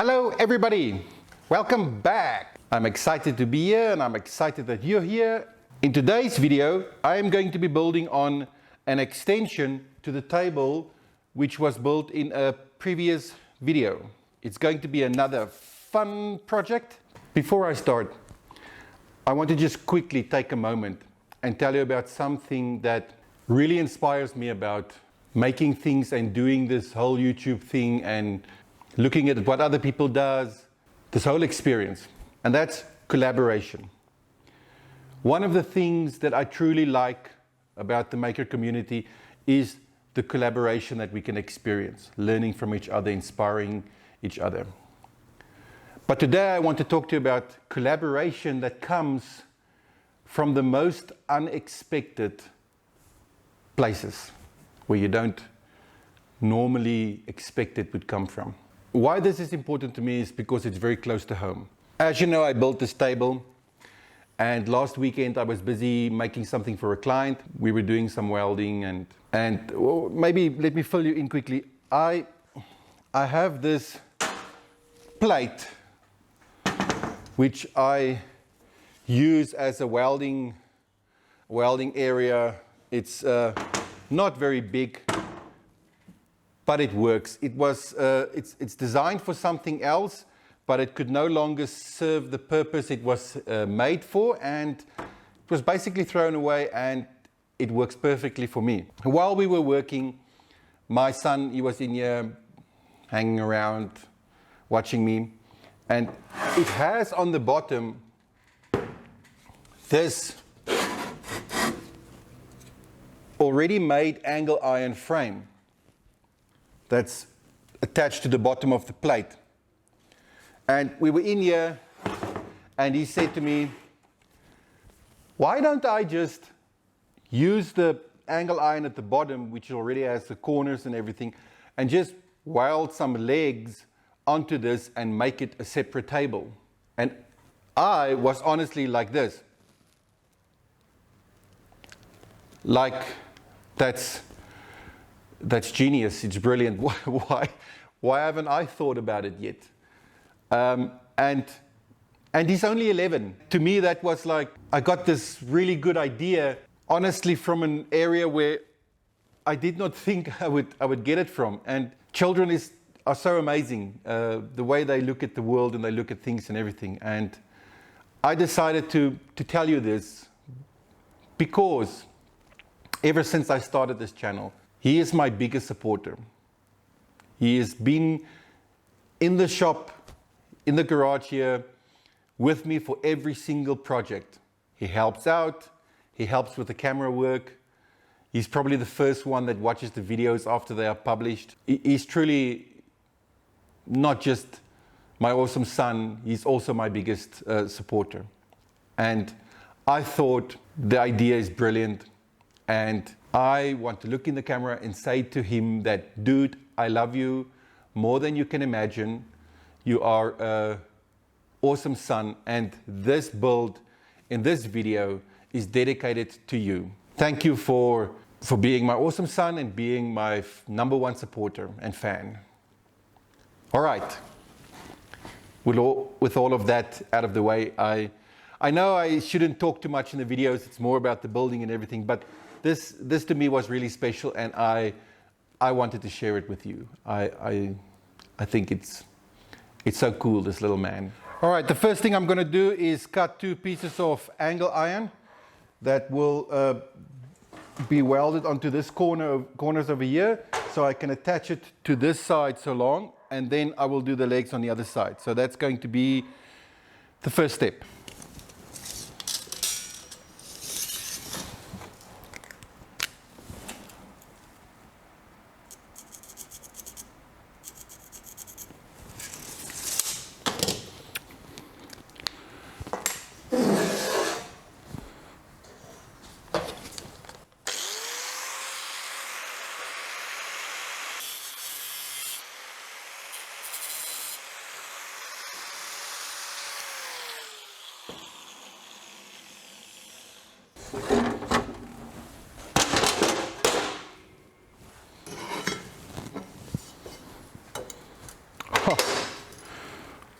Hello everybody, welcome back. I'm excited to be here and I'm excited that you're here. In today's video, I am going to be building on an extension to the table which was built in a previous video. It's going to be another fun project. Before I start, I want to just quickly take a moment and tell you about something that really inspires me about making things and doing this whole YouTube thing and looking at what other people does, this whole experience, and that's collaboration. One of the things that I truly like about the maker community is the collaboration that we can experience, learning from each other, inspiring each other. But today I want to talk to you about collaboration that comes from the most unexpected places where you don't normally expect it would come from. Why this is important to me is because it's very close to home. As you know, I built this table, and last weekend I was busy making something for a client. We were doing some welding and well, maybe let me fill you in quickly. I have this plate which I use as a welding area. It's not very big, but it works. It's designed for something else, but it could no longer serve the purpose it was made for, and it was basically thrown away, and it works perfectly for me. While we were working, my son, he was in here hanging around, watching me, and it has on the bottom this already made angle iron frame that's attached to the bottom of the plate. And we were in here and he said to me, why don't I just use the angle iron at the bottom, which already has the corners and everything, and just weld some legs onto this and make it a separate table. And I was honestly like this. Like, that's genius, it's brilliant. Why haven't I thought about it yet? And he's only 11. To me, that was like, I got this really good idea, honestly, from an area where I did not think I would get it from. And children are so amazing, the way they look at the world and they look at things and everything. And I decided to tell you this because ever since I started this channel, he is my biggest supporter. He has been in the shop, in the garage here, with me for every single project. He helps out, he helps with the camera work. He's probably the first one that watches the videos after they are published. He's truly not just my awesome son, he's also my biggest supporter. And I thought the idea is brilliant. And I want to look in the camera and say to him that, dude, I love you more than you can imagine. You are an awesome son, and this build in this video is dedicated to you. Thank you for being my awesome son and being my #1 supporter and fan. All right, with all of that out of the way, I know I shouldn't talk too much in the videos. It's more about the building and everything, but this to me was really special, and I wanted to share it with you. I think it's so cool, this little man. All right, the first thing I'm going to do is cut 2 pieces of angle iron that will be welded onto this corners over here, so I can attach it to this side so long, and then I will do the legs on the other side. So that's going to be the first step.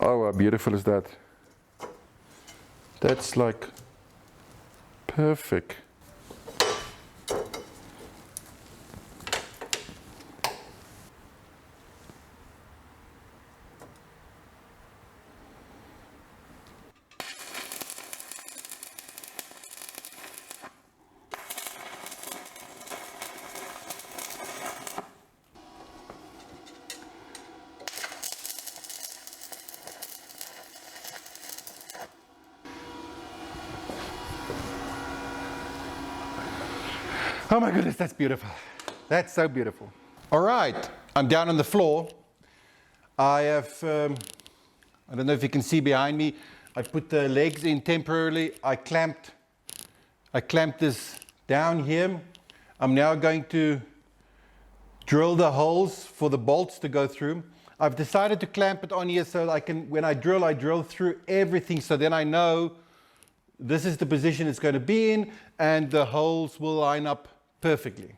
Oh, how beautiful is that? That's like perfect. Oh my goodness, that's beautiful. That's so beautiful. All right, I'm down on the floor. I have, I don't know if you can see behind me, I put the legs in temporarily. I clamped this down here. I'm now going to drill the holes for the bolts to go through. I've decided to clamp it on here so I can, when I drill through everything, so then I know this is the position it's going to be in and the holes will line up perfectly.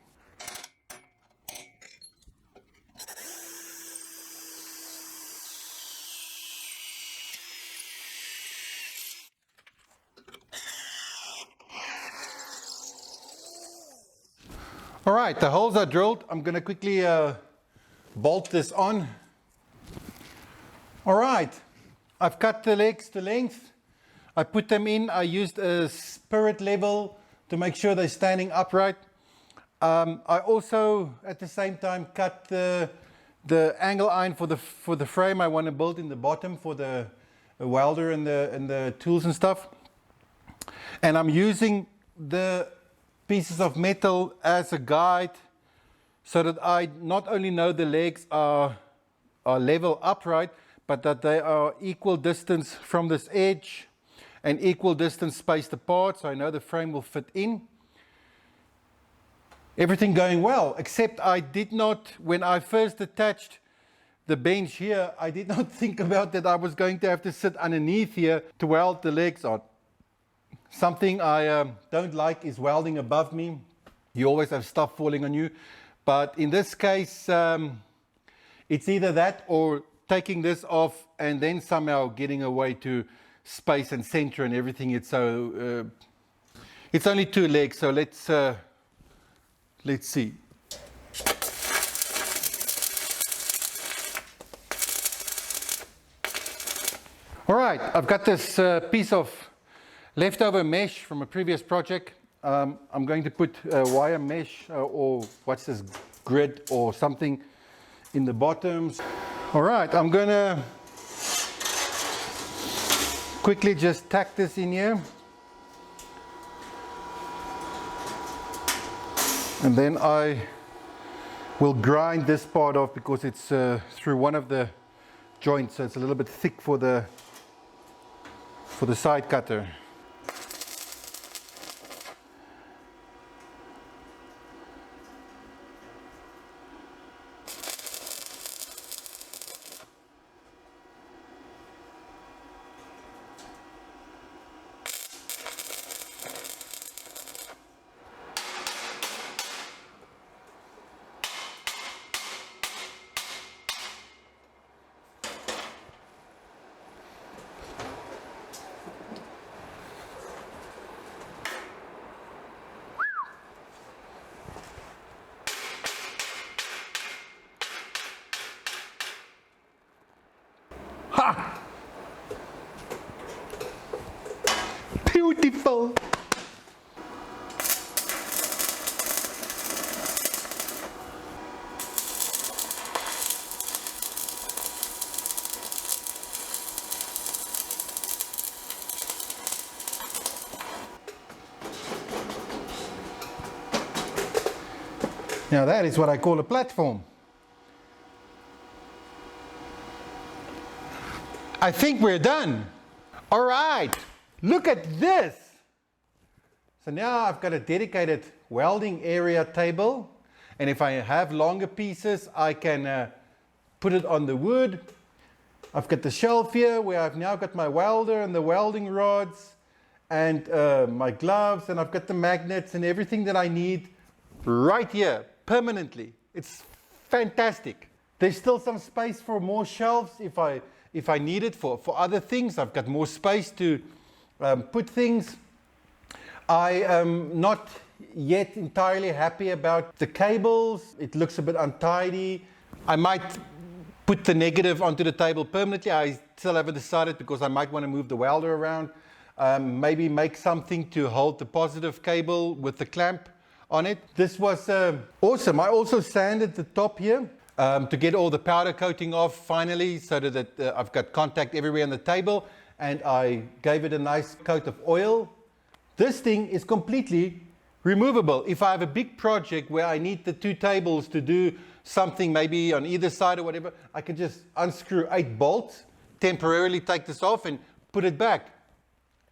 All right, the holes are drilled. I'm going to quickly bolt this on. All right, I've cut the legs to length. I put them in. I used a spirit level to make sure they're standing upright. I also, at the same time, cut the angle iron for the frame I want to build in the bottom for the welder and the tools and stuff. And I'm using the pieces of metal as a guide so that I not only know the legs are level upright, but that they are equal distance from this edge and equal distance spaced apart, so I know the frame will fit in. Everything going well, except I did not, when I first attached the bench here, I did not think about that I was going to have to sit underneath here to weld the legs on. Something I don't like is welding above me. You always have stuff falling on you. But in this case, it's either that or taking this off and then somehow getting away to space and center and everything. It's so it's only two legs, so let's see. All right, I've got this piece of leftover mesh from a previous project. I'm going to put wire mesh or what's this, grid or something in the bottoms. All right, I'm going to quickly just tack this in here. And then I will grind this part off because it's through one of the joints, so it's a little bit thick for the side cutter. Ha! Beautiful! Now that is what I call a platform. I think we're done. All right, look at this. So now I've got a dedicated welding area table. And if I have longer pieces, I can put it on the wood. I've got the shelf here where I've now got my welder and the welding rods and my gloves, and I've got the magnets and everything that I need right here permanently. It's fantastic. There's still some space for more shelves if I if I need it for other things. I've got more space to put things. I am not yet entirely happy about the cables. It looks a bit untidy. I might put the negative onto the table permanently. I still haven't decided because I might want to move the welder around. Maybe make something to hold the positive cable with the clamp on it. This was awesome. I also sanded the top here to get all the powder coating off finally, so that I've got contact everywhere on the table, and I gave it a nice coat of oil. This thing is completely removable. If I have a big project where I need the two tables to do something, maybe on either side or whatever, I can just unscrew 8 bolts, temporarily take this off and put it back.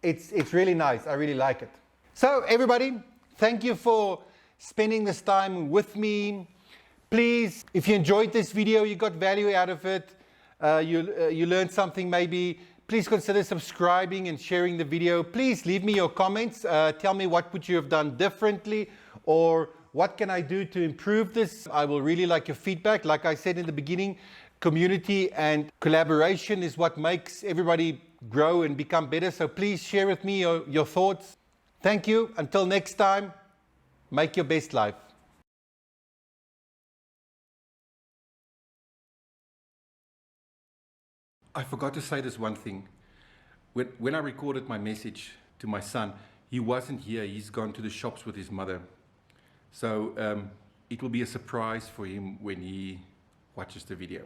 It's really nice. I really like it. So everybody, thank you for spending this time with me. Please, if you enjoyed this video, you got value out of it, you learned something maybe, please consider subscribing and sharing the video. Please leave me your comments. Tell me what would you have done differently, or what can I do to improve this. I will really like your feedback. Like I said in the beginning, community and collaboration is what makes everybody grow and become better. So please share with me your thoughts. Thank you. Until next time, make your best life. I forgot to say this one thing. When I recorded my message to my son, he wasn't here. He's gone to the shops with his mother. So it will be a surprise for him when he watches the video.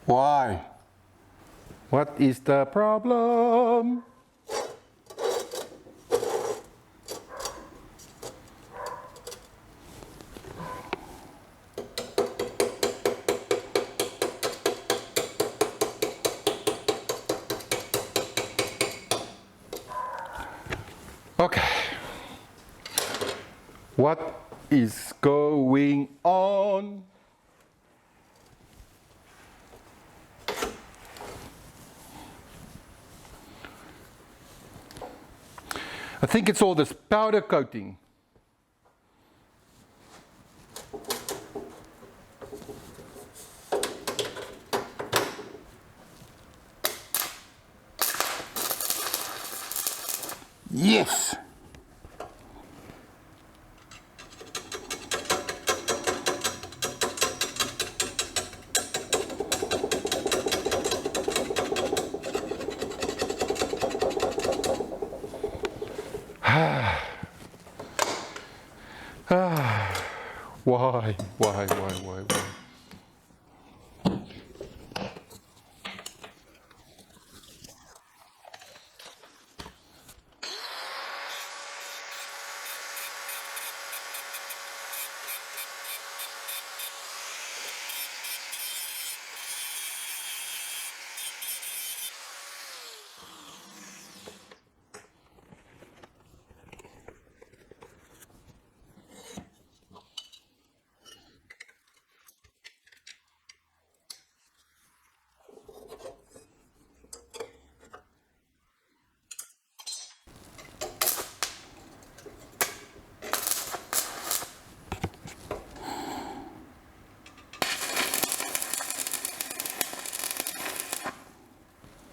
Why? What is the problem? Okay. What is going on? I think it's all this powder coating. Yes! Why?